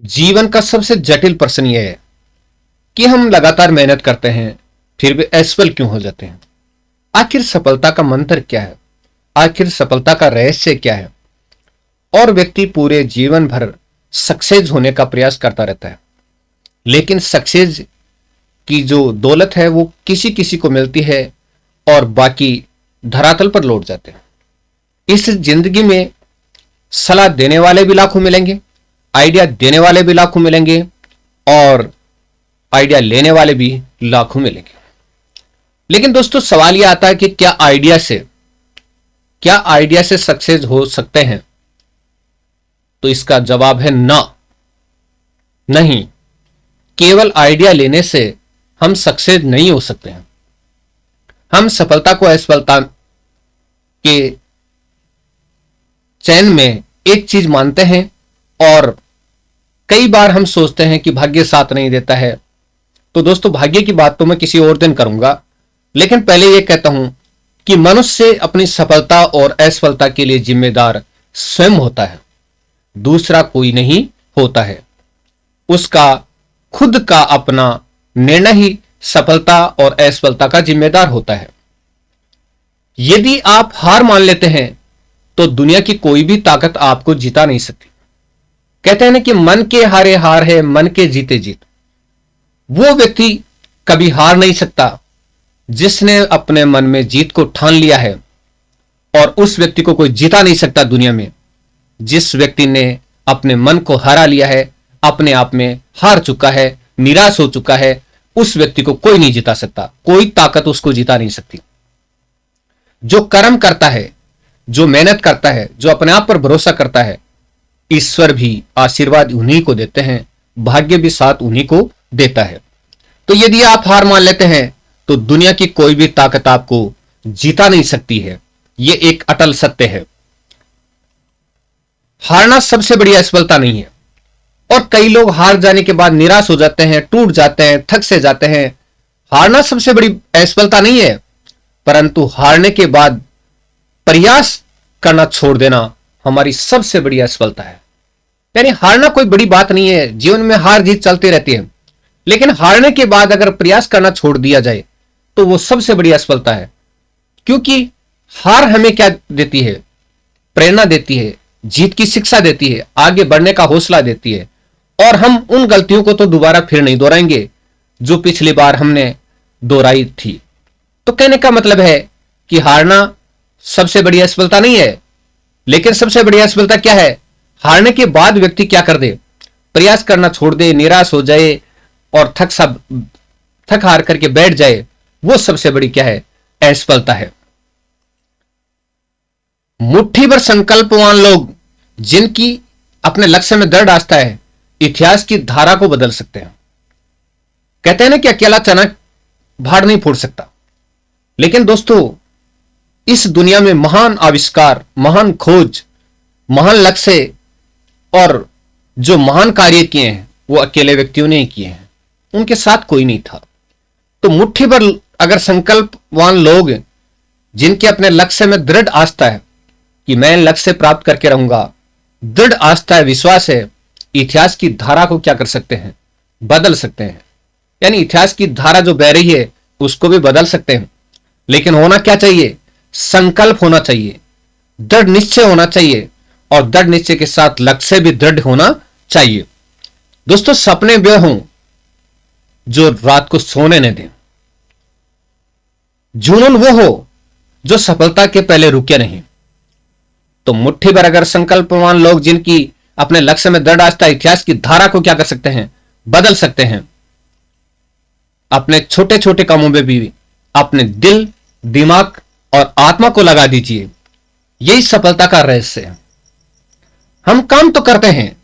जीवन का सबसे जटिल प्रश्न यह है कि हम लगातार मेहनत करते हैं फिर भी असफल क्यों हो जाते हैं। आखिर सफलता का मंत्र क्या है, आखिर सफलता का रहस्य क्या है। और व्यक्ति पूरे जीवन भर सक्सेस होने का प्रयास करता रहता है, लेकिन सक्सेस की जो दौलत है वो किसी किसी को मिलती है और बाकी धरातल पर लौट जाते हैं। इस जिंदगी में सलाह देने वाले भी लाखों मिलेंगे, आइडिया देने वाले भी लाखों मिलेंगे और आइडिया लेने वाले भी लाखों मिलेंगे। लेकिन दोस्तों सवाल यह आता है कि क्या आइडिया से सक्सेस हो सकते हैं। तो इसका जवाब है ना, नहीं। केवल आइडिया लेने से हम सक्सेस नहीं हो सकते हैं। हम सफलता को असफलता के चयन में एक चीज मानते हैं और कई बार हम सोचते हैं कि भाग्य साथ नहीं देता है। तो दोस्तों भाग्य की बात तो मैं किसी और दिन करूंगा, लेकिन पहले यह कहता हूं कि मनुष्य अपनी सफलता और असफलता के लिए जिम्मेदार स्वयं होता है, दूसरा कोई नहीं होता है। उसका खुद का अपना निर्णय ही सफलता और असफलता का जिम्मेदार होता है। यदि आप हार मान लेते हैं तो दुनिया की कोई भी ताकत आपको जिता नहीं सकती। कहते हैं ना कि मन के हारे हार है, मन के जीते जीत। वो व्यक्ति कभी हार नहीं सकता जिसने अपने मन में जीत को ठान लिया है, और उस व्यक्ति को कोई जिता नहीं सकता दुनिया में। जिस व्यक्ति ने अपने मन को हरा लिया है, अपने आप में हार चुका है, निराश हो चुका है, उस व्यक्ति को कोई नहीं जिता सकता, कोई ताकत उसको जिता नहीं सकती। जो कर्म करता है, जो मेहनत करता है, जो अपने आप पर भरोसा करता है, ईश्वर भी आशीर्वाद उन्हीं को देते हैं, भाग्य भी साथ उन्हीं को देता है। तो यदि आप हार मान लेते हैं तो दुनिया की कोई भी ताकत आपको जीता नहीं सकती है। यह एक अटल सत्य है। हारना सबसे बड़ी असफलता नहीं है। और कई लोग हार जाने के बाद निराश हो जाते हैं, टूट जाते हैं, थक से जाते हैं। हारना सबसे बड़ी असफलता नहीं है, परंतु हारने के बाद प्रयास करना छोड़ देना हमारी सबसे बड़ी असफलता है। यानी हारना कोई बड़ी बात नहीं है, जीवन में हार जीत चलती रहती है, लेकिन हारने के बाद अगर प्रयास करना छोड़ दिया जाए तो वो सबसे बड़ी असफलता है। क्योंकि हार हमें क्या देती है? प्रेरणा देती है, जीत की शिक्षा देती है, आगे बढ़ने का हौसला देती है, और हम उन गलतियों को तो दोबारा फिर नहीं दोहराएंगे जो पिछली बार हमने दोहराई थी। तो कहने का मतलब है कि हारना सबसे बड़ी असफलता नहीं है, लेकिन सबसे बड़ी असफलता क्या है? हारने के बाद व्यक्ति क्या कर दे? प्रयास करना छोड़ दे, निराश हो जाए और थक हार करके बैठ जाए। वो सबसे बड़ी क्या है? असफलता है। मुट्ठी भर संकल्पवान लोग जिनकी अपने लक्ष्य में दृढ़ आस्था है, इतिहास की धारा को बदल सकते हैं। कहते हैं ना कि अकेला चना भाड़ नहीं फोड़ सकता। लेकिन दोस्तों इस दुनिया में महान आविष्कार, महान खोज, महान लक्ष्य और जो महान कार्य किए हैं वो अकेले व्यक्तियों ने ही किए हैं, उनके साथ कोई नहीं था। तो मुट्ठी भर अगर संकल्पवान लोग जिनके अपने लक्ष्य में दृढ़ आस्था है कि मैं लक्ष्य प्राप्त करके रहूंगा, दृढ़ आस्था है, विश्वास है, इतिहास की धारा को क्या कर सकते हैं? बदल सकते हैं। यानी इतिहास की धारा जो बह रही है उसको भी बदल सकते हैं। लेकिन होना क्या चाहिए? संकल्प होना चाहिए, दृढ़ निश्चय होना चाहिए, और दृढ़ निश्चय के साथ लक्ष्य भी दृढ़ होना चाहिए। दोस्तों सपने वे हों जो रात को सोने न दें, जुनून वो हो जो सफलता के पहले रुके नहीं। तो मुट्ठी भर अगर संकल्पवान लोग जिनकी अपने लक्ष्य में दृढ़ आस्था, इतिहास की धारा को क्या कर सकते हैं? बदल सकते हैं। अपने छोटे छोटे कामों में भी अपने दिल, दिमाग और आत्मा को लगा दीजिए। यही सफलता का रहस्य है। हम काम तो करते हैं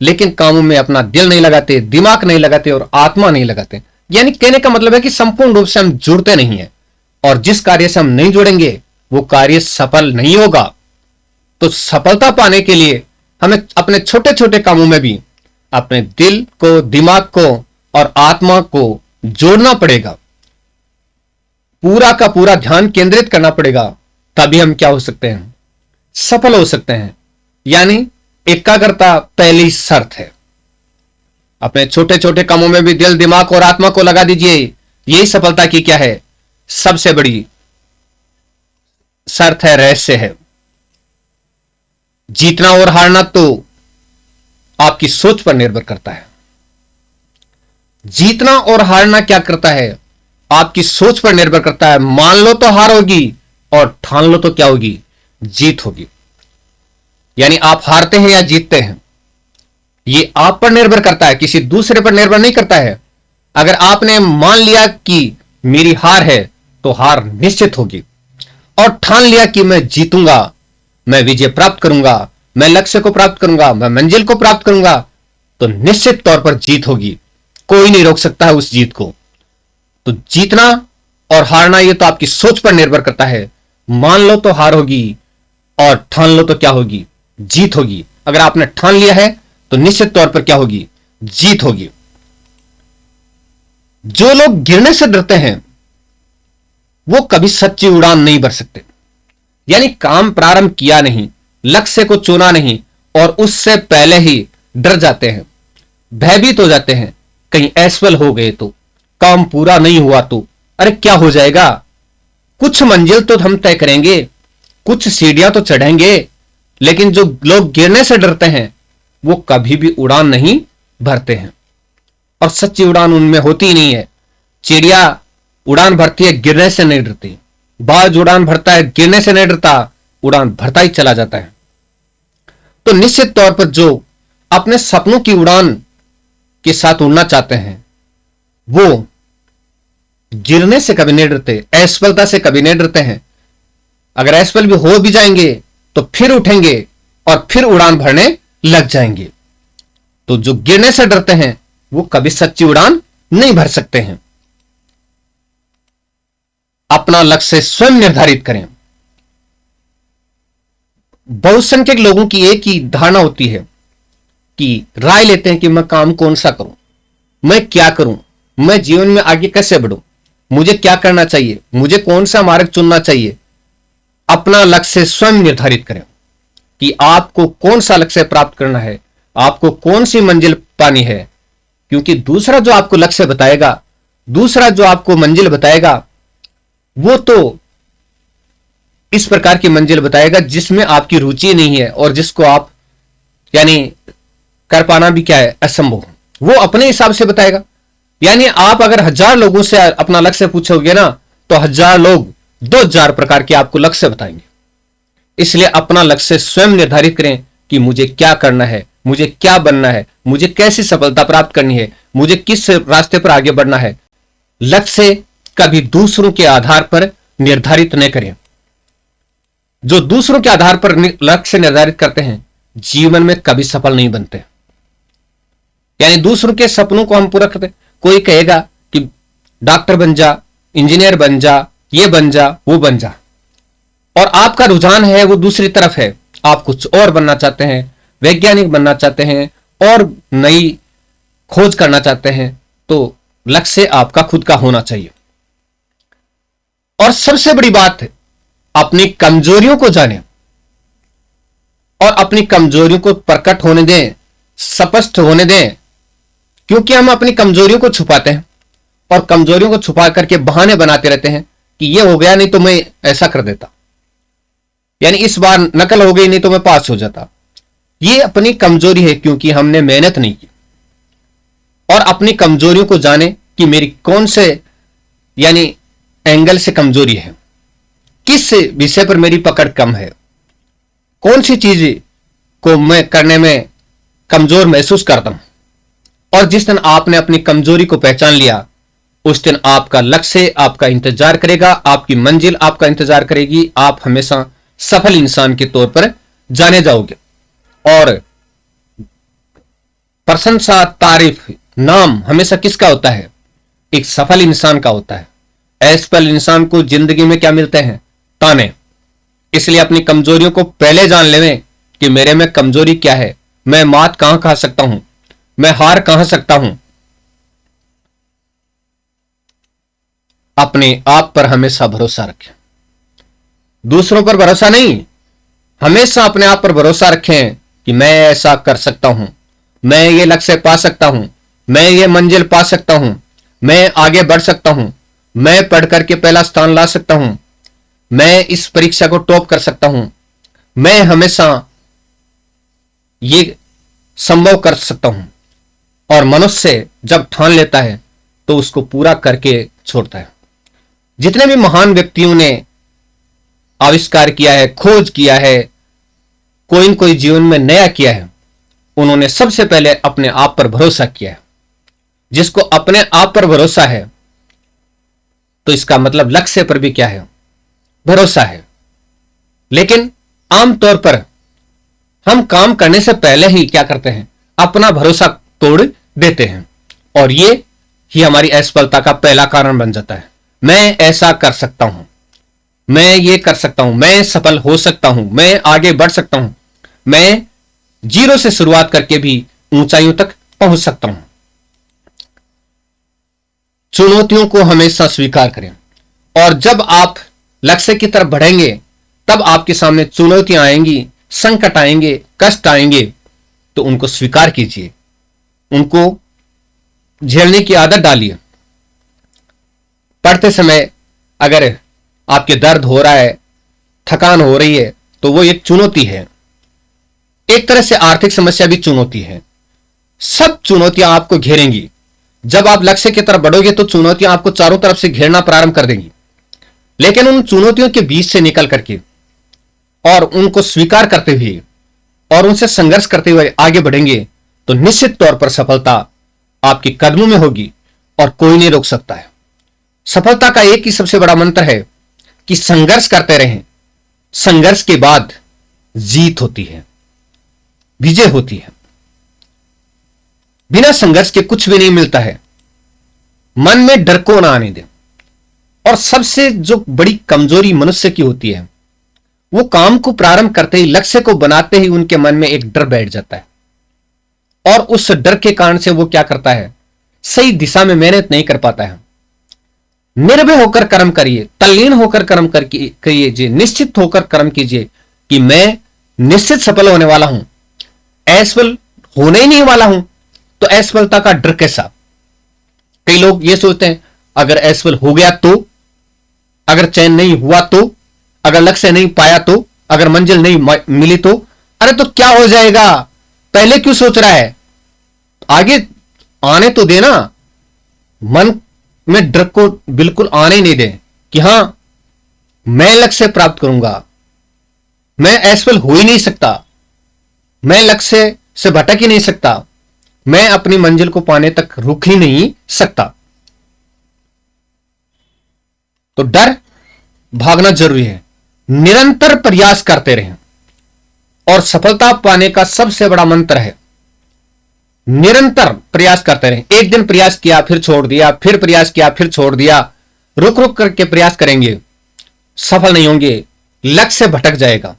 लेकिन कामों में अपना दिल नहीं लगाते, दिमाग नहीं लगाते और आत्मा नहीं लगाते। यानी कहने का मतलब है कि संपूर्ण रूप से हम जुड़ते नहीं है, और जिस कार्य से हम नहीं जुड़ेंगे वो कार्य सफल नहीं होगा। तो सफलता पाने के लिए हमें अपने छोटे छोटे कामों में भी अपने दिल को, दिमाग को और आत्मा को जोड़ना पड़ेगा, पूरा का पूरा ध्यान केंद्रित करना पड़ेगा। तभी हम क्या हो सकते हैं? सफल हो सकते हैं। यानी एकाग्रता पहली शर्त है। अपने छोटे छोटे कामों में भी दिल, दिमाग और आत्मा को लगा दीजिए। यही सफलता की क्या है, सबसे बड़ी शर्त है, रहस्य है। जीतना और हारना तो आपकी सोच पर निर्भर करता है। जीतना और हारना क्या करता है, आपकी सोच पर निर्भर करता है। मान लो तो हार होगी और ठान लो तो क्या होगी, जीत होगी। यानी आप हारते हैं या जीतते हैं, ये आप पर निर्भर करता है, किसी दूसरे पर निर्भर नहीं करता है। अगर आपने मान लिया कि मेरी हार है तो हार निश्चित होगी, और ठान लिया कि मैं जीतूंगा, मैं विजय प्राप्त करूंगा, मैं लक्ष्य को प्राप्त करूंगा, मैं मंजिल को प्राप्त करूंगा, तो निश्चित तौर पर जीत होगी। कोई नहीं रोक सकता है उस जीत को। तो जीतना और हारना ये तो आपकी सोच पर निर्भर करता है। मान लो तो हार होगी और ठान लो तो क्या होगी, जीत होगी। अगर आपने ठान लिया है तो निश्चित तौर पर क्या होगी, जीत होगी। जो लोग गिरने से डरते हैं वो कभी सच्ची उड़ान नहीं भर सकते। यानी काम प्रारंभ किया नहीं, लक्ष्य को चुना नहीं और उससे पहले ही डर जाते हैं, भयभीत हो जाते हैं। कहीं असफल हो गए तो, काम पूरा नहीं हुआ तो, अरे क्या हो जाएगा, कुछ मंजिल तो हम तय करेंगे, कुछ सीढ़ियां तो चढ़ेंगे। लेकिन जो लोग गिरने से डरते हैं वो कभी भी उड़ान नहीं भरते हैं, और सच्ची उड़ान उनमें होती ही नहीं है। चिड़िया उड़ान भरती है, गिरने से नहीं डरती। बाज उड़ान भरता है, गिरने से नहीं डरता, उड़ान भरता ही चला जाता है। तो निश्चित तौर पर जो अपने सपनों की उड़ान के साथ उड़ना चाहते हैं वो गिरने से कभी नहीं डरते, असफलता से कभी नहीं डरते हैं। अगर असफल भी हो भी जाएंगे तो फिर उठेंगे और फिर उड़ान भरने लग जाएंगे। तो जो गिरने से डरते हैं वो कभी सच्ची उड़ान नहीं भर सकते हैं। अपना लक्ष्य स्वयं निर्धारित करें। बहुसंख्यक लोगों की एक ही धारणा होती है कि राय लेते हैं कि मैं काम कौन सा करूं, मैं क्या करूं, मैं जीवन में आगे कैसे बढ़ूं, मुझे क्या करना चाहिए, मुझे कौन सा मार्ग चुनना चाहिए। अपना लक्ष्य स्वयं निर्धारित करें कि आपको कौन सा लक्ष्य प्राप्त करना है, आपको कौन सी मंजिल पानी है। क्योंकि दूसरा जो आपको लक्ष्य बताएगा, दूसरा जो आपको मंजिल बताएगा, वो तो इस प्रकार की मंजिल बताएगा जिसमें आपकी रुचि नहीं है और जिसको आप यानी कर पाना भी क्या है, असंभव। वो अपने हिसाब से बताएगा। यानी आप अगर 1000 लोगों से अपना लक्ष्य पूछोगे ना तो 1000 लोग 2000 प्रकार के आपको लक्ष्य बताएंगे। इसलिए अपना लक्ष्य स्वयं निर्धारित करें कि मुझे क्या करना है, मुझे क्या बनना है, मुझे कैसी सफलता प्राप्त करनी है, मुझे किस रास्ते पर आगे बढ़ना है। लक्ष्य कभी दूसरों के आधार पर निर्धारित न करें। जो दूसरों के आधार पर लक्ष्य निर्धारित करते हैं जीवन में कभी सफल नहीं बनते। यानी दूसरों के सपनों को हम पूरा करते। कोई कहेगा कि डॉक्टर बन जा, इंजीनियर बन जा, ये बन जा, वो बन जा, और आपका रुझान है वो दूसरी तरफ है। आप कुछ और बनना चाहते हैं, वैज्ञानिक बनना चाहते हैं और नई खोज करना चाहते हैं, तो लक्ष्य आपका खुद का होना चाहिए। और सबसे बड़ी बात है, अपनी कमजोरियों को जानें और अपनी कमजोरियों को प्रकट होने दें, स्पष्ट होने दें। क्योंकि हम अपनी कमजोरियों को छुपाते हैं और कमजोरियों को छुपा करके बहाने बनाते रहते हैं कि ये हो गया नहीं तो मैं ऐसा कर देता, यानी इस बार नकल हो गई नहीं तो मैं पास हो जाता। ये अपनी कमजोरी है क्योंकि हमने मेहनत नहीं की। और अपनी कमजोरियों को जाने कि मेरी कौन से यानी एंगल से कमजोरी है, किस विषय पर मेरी पकड़ कम है, कौन सी चीज को मैं करने में कमजोर महसूस करता हूं। और जिस दिन आपने अपनी कमजोरी को पहचान लिया उस दिन आपका लक्ष्य आपका इंतजार करेगा, आपकी मंजिल आपका इंतजार करेगी। आप हमेशा सफल इंसान के तौर पर जाने जाओगे। और प्रशंसा, तारीफ, नाम हमेशा किसका होता है? एक सफल इंसान का होता है। असफल इंसान को जिंदगी में क्या मिलते हैं? ताने। इसलिए अपनी कमजोरियों को पहले जान लें कि मेरे में कमजोरी क्या है, मैं मात कहां खा सकता हूं, मैं हार कहां सकता हूं। अपने आप पर हमेशा भरोसा रखें, दूसरों पर भरोसा नहीं। हमेशा अपने आप पर भरोसा रखें कि मैं ऐसा कर सकता हूं, मैं ये लक्ष्य पा सकता हूं, मैं ये मंजिल पा सकता हूं, मैं आगे बढ़ सकता हूं, मैं पढ़ करके पहला स्थान ला सकता हूं, मैं इस परीक्षा को टॉप कर सकता हूं, मैं हमेशा ये संभव कर सकता हूं। और मनुष्य जब ठान लेता है तो उसको पूरा करके छोड़ता है। जितने भी महान व्यक्तियों ने आविष्कार किया है, खोज किया है, कोई न कोई जीवन में नया किया है, उन्होंने सबसे पहले अपने आप पर भरोसा किया है। जिसको अपने आप पर भरोसा है तो इसका मतलब लक्ष्य पर भी क्या है, भरोसा है। लेकिन आमतौर पर हम काम करने से पहले ही क्या करते हैं, अपना भरोसा तोड़ देते हैं, और ये ही हमारी असफलता का पहला कारण बन जाता है। मैं ऐसा कर सकता हूं, मैं ये कर सकता हूं, मैं सफल हो सकता हूं, मैं आगे बढ़ सकता हूं, मैं जीरो से शुरुआत करके भी ऊंचाइयों तक पहुंच सकता हूं। चुनौतियों को हमेशा स्वीकार करें, और जब आप लक्ष्य की तरफ बढ़ेंगे तब आपके सामने चुनौतियां आएंगी, संकट आएंगे, कष्ट आएंगे, तो उनको स्वीकार कीजिए, उनको झेलने की आदत डालिए। पढ़ते समय अगर आपके दर्द हो रहा है, थकान हो रही है, तो वो एक चुनौती है। एक तरह से आर्थिक समस्या भी चुनौती है। सब चुनौतियां आपको घेरेंगी। जब आप लक्ष्य की तरफ बढ़ोगे तो चुनौतियां आपको चारों तरफ से घेरना प्रारंभ कर देंगी। लेकिन उन चुनौतियों के बीच से निकल करके और उनको स्वीकार करते हुए और उनसे संघर्ष करते हुए आगे बढ़ेंगे तो निश्चित तौर पर सफलता आपके कदमों में होगी और कोई नहीं रोक सकता है। सफलता का एक ही सबसे बड़ा मंत्र है कि संघर्ष करते रहें। संघर्ष के बाद जीत होती है, विजय होती है। बिना संघर्ष के कुछ भी नहीं मिलता है। मन में डर को ना आने दें। और सबसे जो बड़ी कमजोरी मनुष्य की होती है, वो काम को प्रारंभ करते ही, लक्ष्य को बनाते ही उनके मन में एक डर बैठ जाता है, और उस डर के कारण से वो क्या करता है, सही दिशा में मेहनत नहीं कर पाता है। निर्भय होकर कर्म करिए, तल्लीन होकर कर्म करिए, निश्चित होकर कर्म कीजिए कि मैं निश्चित सफल होने वाला हूं, असफल होने ही नहीं वाला हूं। तो असफलता का डर कैसा? कई लोग ये सोचते हैं अगर असफल हो गया तो, अगर चयन नहीं हुआ तो, अगर लक्ष्य नहीं पाया तो, अगर मंजिल नहीं मिली तो, अरे तो क्या हो जाएगा, पहले क्यों सोच रहा है, आगे आने तो देना। मन में डर को बिल्कुल आने नहीं दे कि हां मैं लक्ष्य प्राप्त करूंगा, मैं असफल हो ही नहीं सकता, मैं लक्ष्य से भटक ही नहीं सकता, मैं अपनी मंजिल को पाने तक रुक ही नहीं सकता। तो डर भागना जरूरी है। निरंतर प्रयास करते रहें, और सफलता पाने का सबसे बड़ा मंत्र है निरंतर प्रयास करते रहें। एक दिन प्रयास किया फिर छोड़ दिया, फिर प्रयास किया फिर छोड़ दिया, रुक रुक करके प्रयास करेंगे, सफल नहीं होंगे, लक्ष्य भटक जाएगा।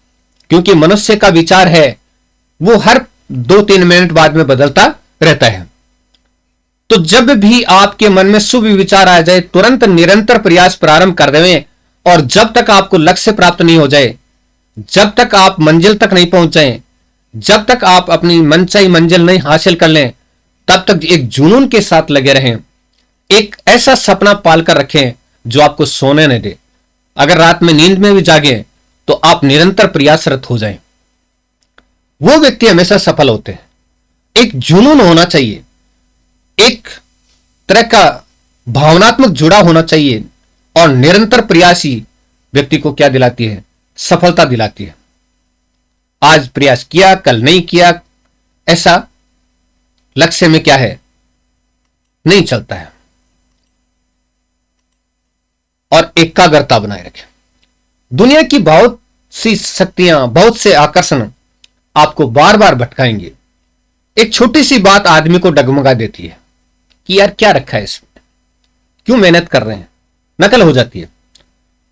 क्योंकि मनुष्य का विचार है वो हर 2-3 मिनट बाद में बदलता रहता है। तो जब भी आपके मन में शुभ विचार आ जाए, तुरंत निरंतर प्रयास प्रारंभ कर दें, और जब तक आपको लक्ष्य प्राप्त नहीं हो जाए, जब तक आप मंजिल तक नहीं पहुंच जाएं, जब तक आप अपनी मनचाही मंजिल नहीं हासिल कर लें, तब तक एक जुनून के साथ लगे रहें। एक ऐसा सपना पालकर रखें जो आपको सोने न दे। अगर रात में नींद में भी जागे तो आप निरंतर प्रयासरत हो जाएं। वो व्यक्ति हमेशा सफल होते हैं। एक जुनून होना चाहिए, एक तरह का भावनात्मक जुड़ा होना चाहिए, और निरंतर प्रयासी व्यक्ति को क्या दिलाती है, सफलता दिलाती है। आज प्रयास किया कल नहीं किया, ऐसा लक्ष्य में क्या है, नहीं चलता है। और एकाग्रता बनाए रखें। दुनिया की बहुत सी शक्तियां, बहुत से आकर्षण आपको बार बार भटकाएंगे। एक छोटी सी बात आदमी को डगमगा देती है कि यार क्या रखा है इसमें, क्यों मेहनत कर रहे हैं, नकल हो जाती है।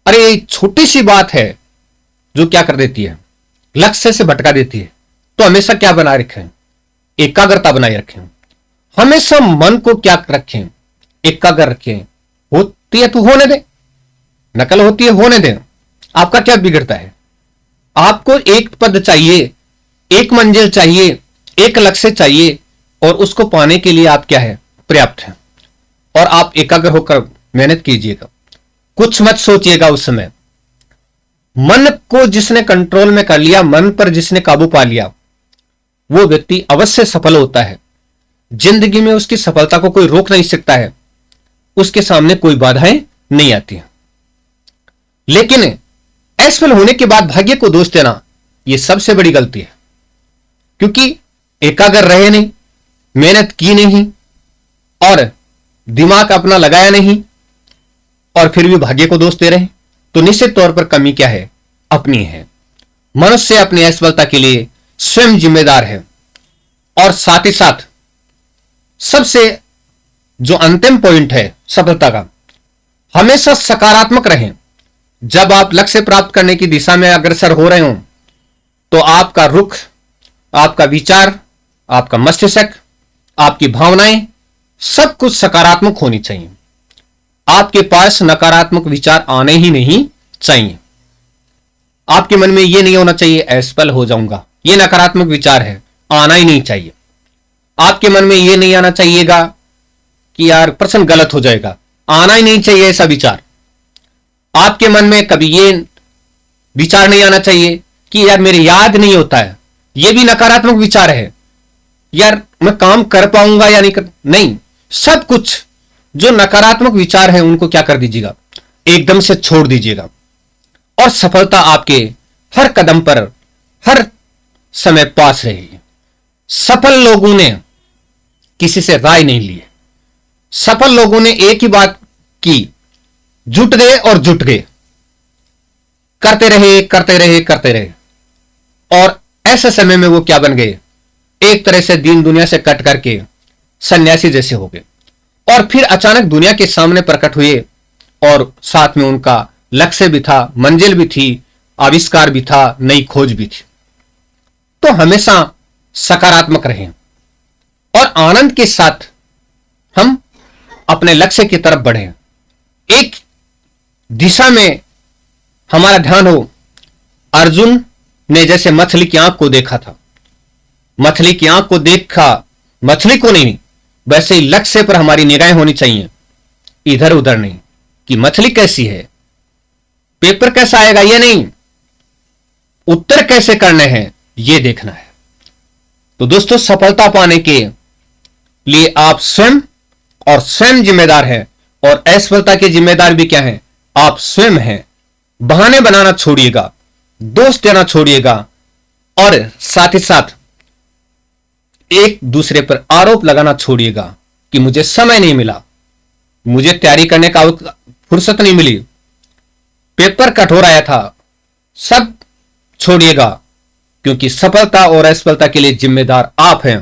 अरे ये छोटी सी बात है जो क्या कर देती है, लक्ष्य से भटका देती है। तो हमेशा क्या बनाए रखें, एकाग्रता बनाए रखें। हमेशा मन को क्या रखें, एकाग्र रखें। होती है तो होने दें, नकल होती है होने दें। आपका क्या बिगड़ता है? आपको एक पद चाहिए, एक मंजिल चाहिए, एक लक्ष्य चाहिए, और उसको पाने के लिए आप क्या है, पर्याप्त है। और आप एकाग्र होकर मेहनत कीजिएगा, कुछ मत सोचिएगा। उस समय मन को जिसने कंट्रोल में कर लिया, मन पर जिसने काबू पा लिया, वो व्यक्ति अवश्य सफल होता है। जिंदगी में उसकी सफलता को कोई रोक नहीं सकता है, उसके सामने कोई बाधाएं नहीं आती हैं। लेकिन असफल होने के बाद भाग्य को दोष देना यह सबसे बड़ी गलती है, क्योंकि एकाग्र रहे नहीं, मेहनत की नहीं और दिमाग अपना लगाया नहीं और फिर भी भाग्य को दोष दे रहे हैं, तो निश्चित तौर पर कमी क्या है? अपनी है। मनुष्य अपनी असफलता के लिए स्वयं जिम्मेदार है। और साथ ही साथ सबसे जो अंतिम पॉइंट है सफलता का, हमेशा सकारात्मक रहें। जब आप लक्ष्य प्राप्त करने की दिशा में अग्रसर हो रहे हो तो आपका रुख, आपका विचार, आपका मस्तिष्क, आपकी भावनाएं सब कुछ सकारात्मक होनी चाहिए। आपके पास नकारात्मक विचार आने ही नहीं चाहिए। आपके मन में यह नहीं होना चाहिए असफल हो जाऊंगा, यह नकारात्मक विचार है, आना ही नहीं चाहिए। आपके मन में यह नहीं आना चाहिएगा कि यार प्रश्न गलत हो जाएगा, आना ही नहीं चाहिए ऐसा विचार। आपके मन में कभी यह विचार नहीं आना चाहिए कि यार मेरे याद नहीं होता है, यह भी नकारात्मक विचार है, यार मैं काम कर पाऊंगा या नहीं। सब कुछ जो नकारात्मक विचार है उनको क्या कर दीजिएगा, एकदम से छोड़ दीजिएगा और सफलता आपके हर कदम पर, हर समय पास रहेगी। सफल लोगों ने किसी से राय नहीं ली। सफल लोगों ने एक ही बात की, जुट गए और जुट गए, करते रहे करते रहे करते रहे। और ऐसे समय में वो क्या बन गए? एक तरह से दीन दुनिया से कट करके सन्यासी जैसे हो गए और फिर अचानक दुनिया के सामने प्रकट हुए और साथ में उनका लक्ष्य भी था, मंजिल भी थी, आविष्कार भी था, नई खोज भी थी। तो हमेशा सकारात्मक रहें और आनंद के साथ हम अपने लक्ष्य की तरफ बढ़ें। एक दिशा में हमारा ध्यान हो। अर्जुन ने जैसे मछली की आंख को देखा था, मछली की आंख को देखा, मछली को नहीं, वैसे ही लक्ष्य पर हमारी निगाहें होनी चाहिए, इधर उधर नहीं कि मछली कैसी है, पेपर कैसा आएगा, ये नहीं, उत्तर कैसे करने हैं ये देखना है। तो दोस्तों, सफलता पाने के लिए आप स्वयं और स्वयं जिम्मेदार हैं और असफलता के जिम्मेदार भी क्या हैं? आप स्वयं हैं। बहाने बनाना छोड़िएगा, दोष देना छोड़िएगा और साथ ही साथ एक दूसरे पर आरोप लगाना छोड़िएगा कि मुझे समय नहीं मिला, मुझे तैयारी करने का फुर्सत नहीं मिली, पेपर कठोर आया था। सब छोड़िएगा, क्योंकि सफलता और असफलता के लिए जिम्मेदार आप हैं।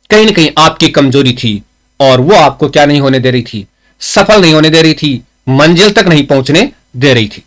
कहीं ना कहीं आपकी कमजोरी थी और वो आपको क्या नहीं होने दे रही थी? सफल नहीं होने दे रही थी, मंजिल तक नहीं पहुंचने दे रही थी।